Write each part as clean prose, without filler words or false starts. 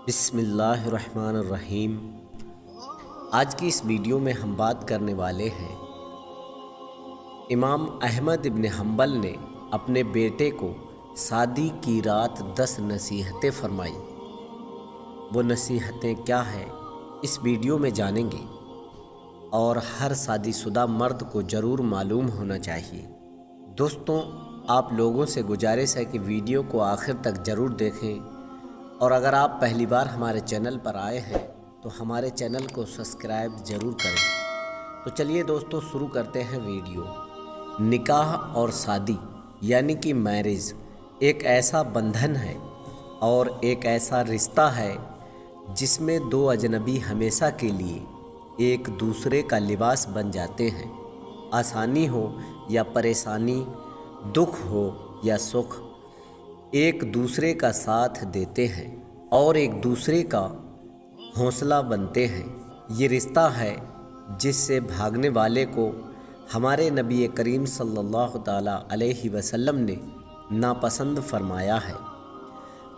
बिस्मिल्लाहिर्रहमानिर्रहीम। आज की इस वीडियो में हम बात करने वाले हैं इमाम अहमद इब्न हम्बल ने अपने बेटे को शादी की रात 10 नसीहतें फरमाई। वो नसीहतें क्या हैं इस वीडियो में जानेंगे और हर शादीशुदा मर्द को ज़रूर मालूम होना चाहिए। दोस्तों, आप लोगों से गुजारिश है कि वीडियो को आखिर तक ज़रूर देखें और अगर आप पहली बार हमारे चैनल पर आए हैं तो हमारे चैनल को सब्सक्राइब ज़रूर करें। तो चलिए दोस्तों, शुरू करते हैं वीडियो। निकाह और शादी यानी कि मैरिज एक ऐसा बंधन है और एक ऐसा रिश्ता है जिसमें दो अजनबी हमेशा के लिए एक दूसरे का लिबास बन जाते हैं। आसानी हो या परेशानी, दुख हो या सुख, एक दूसरे का साथ देते हैं और एक दूसरे का हौसला बनते हैं। ये रिश्ता है जिससे भागने वाले को हमारे नबी करीम सल्लल्लाहु ताला अलैहि वसल्लम ने नापसंद फरमाया है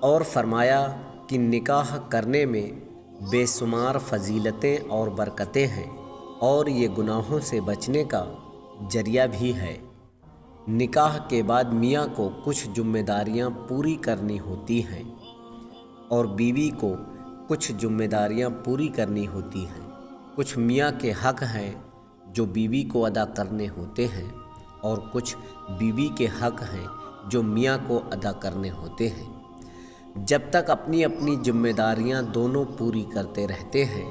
और फरमाया कि निकाह करने में बेशुमार फजीलतें और बरकतें हैं और ये गुनाहों से बचने का जरिया भी है। निकाह के बाद मियाँ को कुछ जिम्मेदारियाँ पूरी करनी होती हैं और बीवी को कुछ जिम्मेदारियाँ पूरी करनी होती हैं। कुछ मियाँ के हक़ हैं जो बीवी को अदा करने होते हैं और कुछ बीवी के हक़ हैं जो मियाँ को अदा करने होते हैं। जब तक अपनी अपनी जिम्मेदारियाँ दोनों पूरी करते रहते हैं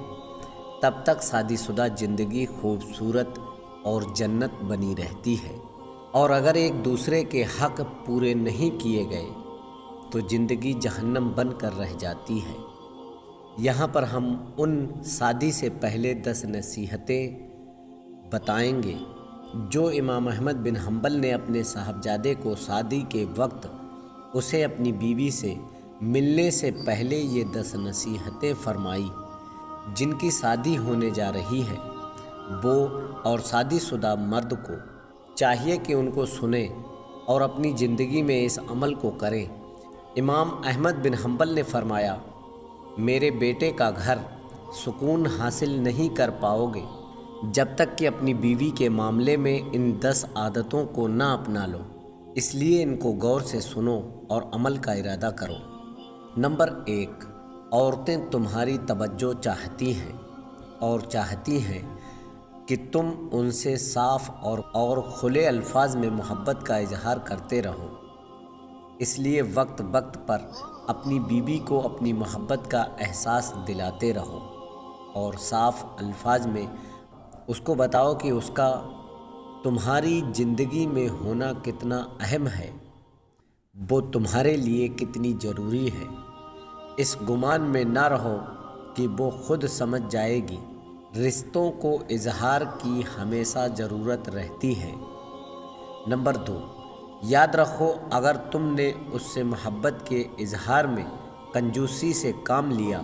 तब तक शादीशुदा ज़िंदगी खूबसूरत और जन्नत बनी रहती है, और अगर एक दूसरे के हक़ पूरे नहीं किए गए तो ज़िंदगी जहन्नम बन कर रह जाती है। यहाँ पर हम उन शादी से पहले 10 नसीहतें बताएंगे जो इमाम अहमद बिन हम्बल ने अपने साहबजादे को शादी के वक्त उसे अपनी बीवी से मिलने से पहले ये 10 नसीहतें फरमाई। जिनकी शादी होने जा रही है वो और शादीशुदा मर्द को चाहिए कि उनको सुने और अपनी ज़िंदगी में इस अमल को करें। इमाम अहमद बिन हम्बल ने फरमाया, मेरे बेटे का घर सुकून हासिल नहीं कर पाओगे जब तक कि अपनी बीवी के मामले में इन 10 आदतों को ना अपना लो। इसलिए इनको गौर से सुनो और अमल का इरादा करो। नंबर 1, औरतें तुम्हारी तवज्जो चाहती हैं और चाहती हैं कि तुम उनसे साफ़ और खुले अल्फाज में मोहब्बत का इजहार करते रहो। इसलिए वक्त वक्त पर अपनी बीवी को अपनी मोहब्बत का एहसास दिलाते रहो और साफ़ अल्फाज में उसको बताओ कि उसका तुम्हारी ज़िंदगी में होना कितना अहम है, वो तुम्हारे लिए कितनी ज़रूरी है। इस गुमान में ना रहो कि वो खुद समझ जाएगी। रिश्तों को इजहार की हमेशा ज़रूरत रहती है। नंबर 2, याद रखो अगर तुमने उससे मोहब्बत के इजहार में कंजूसी से काम लिया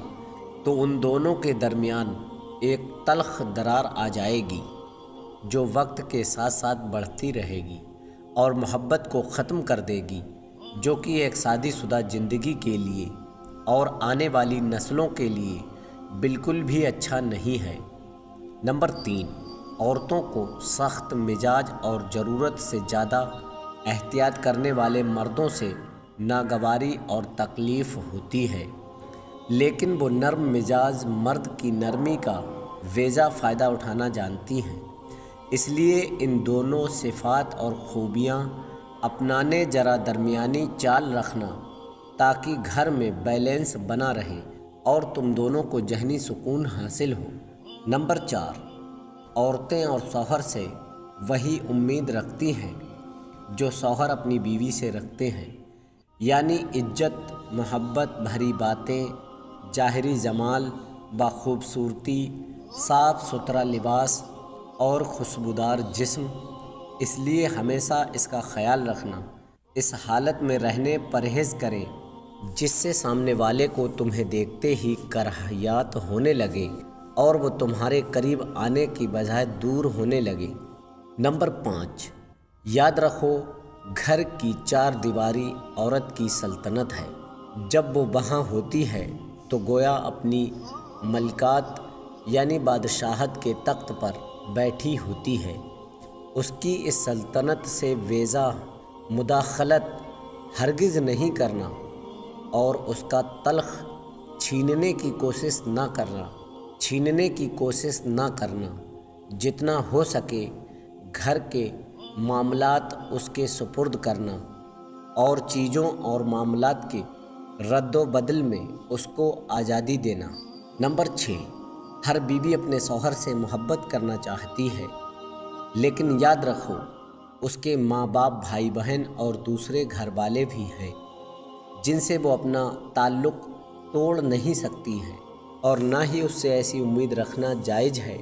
तो उन दोनों के दरमियान एक तल्ख दरार आ जाएगी जो वक्त के साथ साथ बढ़ती रहेगी और मोहब्बत को ख़त्म कर देगी, जो कि एक शादीशुदा ज़िंदगी के लिए और आने वाली नस्लों के लिए बिल्कुल भी अच्छा नहीं है। नंबर 3, औरतों को सख्त मिजाज और ज़रूरत से ज़्यादा एहतियात करने वाले मर्दों से नागवारी और तकलीफ़ होती है, लेकिन वो नर्म मिजाज मर्द की नरमी का वेज़ा फ़ायदा उठाना जानती हैं। इसलिए इन दोनों सिफ़ात और ख़ूबियाँ अपनाने ज़रा दरमियानी चाल रखना ताकि घर में बैलेंस बना रहे और तुम दोनों को जहनी सुकून हासिल हो। नंबर 4, औरतें और शौहर से वही उम्मीद रखती हैं जो शौहर अपनी बीवी से रखते हैं, यानी इज्जत, मोहब्बत भरी बातें, ज़ाहिरी जमाल, बाखूबसूरती, साफ़ सुथरा लिबास और खुशबूदार जिस्म। इसलिए हमेशा इसका ख्याल रखना। इस हालत में रहने परहेज़ करें जिससे सामने वाले को तुम्हें देखते ही कराहत होने लगे और वो तुम्हारे करीब आने की बजाय दूर होने लगे। नंबर 5, याद रखो घर की 4 दीवारी औरत की सल्तनत है। जब वो वहाँ होती है تو گویا اپنی ملکات یعنی بادشاہت کے تخت پر بیٹھی ہوتی ہے۔ اس کی اس سلطنت سے ویزا مداخلت ہرگز نہیں کرنا اور اس کا تلخ چھیننے کی کوشش نہ کرنا۔ جتنا ہو سکے گھر کے معاملات اس کے سپرد کرنا اور چیزوں اور معاملات کے رد و بدل میں اس کو آزادی دینا۔ نمبر 6، ہر بیوی اپنے شوہر سے محبت کرنا چاہتی ہے، لیکن یاد رکھو اس کے ماں باپ، بھائی بہن اور دوسرے گھر والے بھی ہیں جن سے وہ اپنا تعلق توڑ نہیں سکتی ہے، اور نہ ہی اس سے ایسی امید رکھنا جائز ہے۔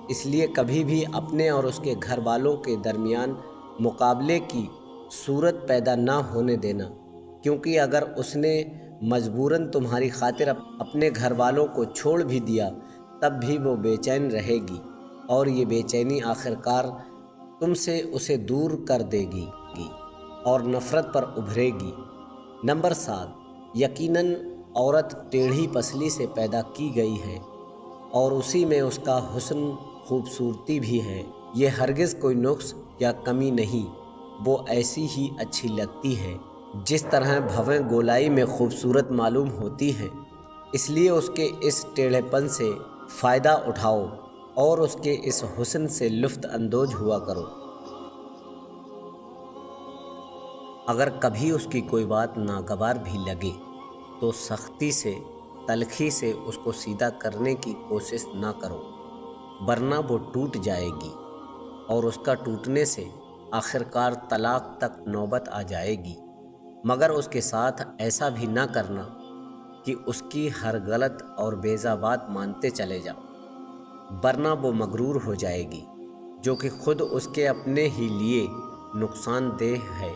اس لیے کبھی بھی اپنے اور اس کے گھر والوں کے درمیان مقابلے کی صورت پیدا نہ ہونے دینا، کیونکہ اگر اس نے مجبوراً تمہاری خاطر اپنے گھر والوں کو چھوڑ بھی دیا تب بھی وہ بے چین رہے گی، اور یہ بے چینی آخرکار تم سے اسے دور کر دے گی اور نفرت پر ابھرے گی۔ نمبر 7، یقیناً عورت ٹیڑھی پسلی سے پیدا کی گئی ہے اور اسی میں اس کا حسن، خوبصورتی بھی ہے۔ یہ ہرگز کوئی نقص یا کمی نہیں، وہ ایسی ہی اچھی لگتی ہے جس طرح بھویں گولائی میں خوبصورت معلوم ہوتی ہیں۔ اس لیے اس کے اس ٹیڑھے پن سے فائدہ اٹھاؤ اور اس کے اس حسن سے لطف اندوز ہوا کرو۔ اگر کبھی اس کی کوئی بات ناگوار بھی لگے تو سختی سے، تلخی سے اس کو سیدھا کرنے کی کوشش نہ کرو، ورنہ وہ ٹوٹ جائے گی اور اس کا ٹوٹنے سے آخرکار طلاق تک نوبت آ جائے گی۔ مگر اس کے ساتھ ایسا بھی نہ کرنا کہ اس کی ہر غلط اور بیجا بات مانتے چلے جاؤ، ورنہ وہ مغرور ہو جائے گی، جو کہ خود اس کے اپنے ہی لیے نقصان دہ ہے۔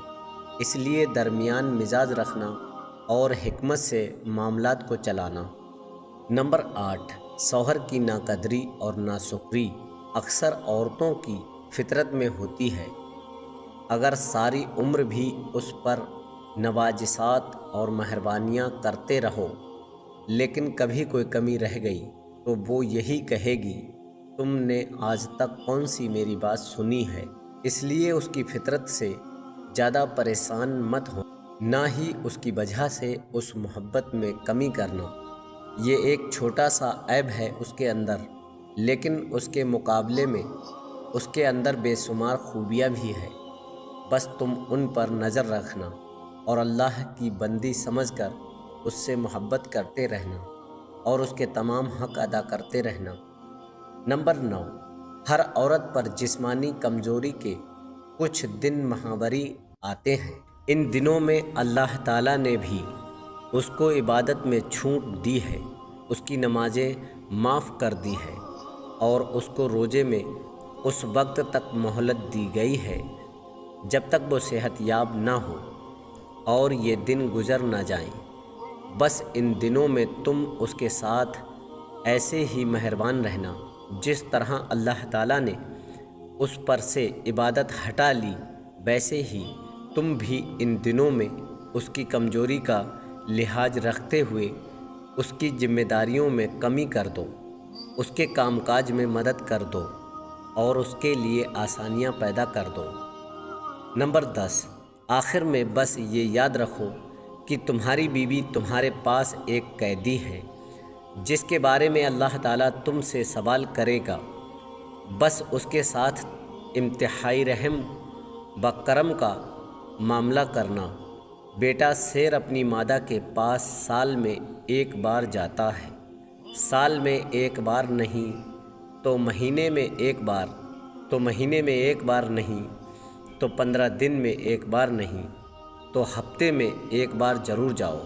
اس لیے درمیان مزاج رکھنا اور حکمت سے معاملات کو چلانا۔ نمبر 8، شوہر کی ناقدری اور ناشکری اکثر عورتوں کی فطرت میں ہوتی ہے۔ اگر ساری عمر بھی اس پر نوازشات اور مہربانیاں کرتے رہو لیکن کبھی کوئی کمی رہ گئی تو وہ یہی کہے گی، تم نے آج تک کون سی میری بات سنی ہے؟ اس لیے اس کی فطرت سے زیادہ پریشان مت ہو، نہ ہی اس کی وجہ سے اس محبت میں کمی کرنا۔ یہ ایک چھوٹا سا عیب ہے اس کے اندر، لیکن اس کے مقابلے میں اس کے اندر بے شمار خوبیاں بھی ہیں۔ بس تم ان پر نظر رکھنا اور اللہ کی بندی سمجھ کر اس سے محبت کرتے رہنا اور اس کے تمام حق ادا کرتے رہنا۔ نمبر 9، ہر عورت پر جسمانی کمزوری کے کچھ دن ماہواری آتے ہیں۔ ان دنوں میں اللہ تعالیٰ نے بھی اس کو عبادت میں چھوٹ دی ہے، اس کی نمازیں معاف کر دی ہے اور اس کو روزے میں اس وقت تک مہلت دی گئی ہے جب تک وہ صحت یاب نہ ہو اور یہ دن گزر نہ جائیں۔ بس ان دنوں میں تم اس کے ساتھ ایسے ہی مہربان رہنا جس طرح اللہ تعالیٰ نے اس پر سے عبادت ہٹا لی، ویسے ہی تم بھی ان دنوں میں اس کی کمزوری کا لحاظ رکھتے ہوئے اس کی ذمہ داریوں میں کمی کر دو، اس کے کام کاج میں مدد کر دو اور اس کے لیے آسانیاں پیدا کر دو۔ نمبر 10، آخر میں بس یہ یاد رکھو کہ تمہاری بیوی تمہارے پاس ایک قیدی ہے جس کے بارے میں اللہ تعالیٰ تم سے سوال کرے گا۔ بس اس کے ساتھ انتہائی رحم و کرم کا معاملہ کرنا۔ بیٹا شیر اپنی مادہ کے پاس سال میں ایک بار جاتا ہے، سال میں ایک بار نہیں تو مہینے میں ایک بار، تو مہینے میں ایک بار نہیں تو 15 دن میں ایک بار نہیں تو ہفتے میں ایک بار ضرور جاؤ۔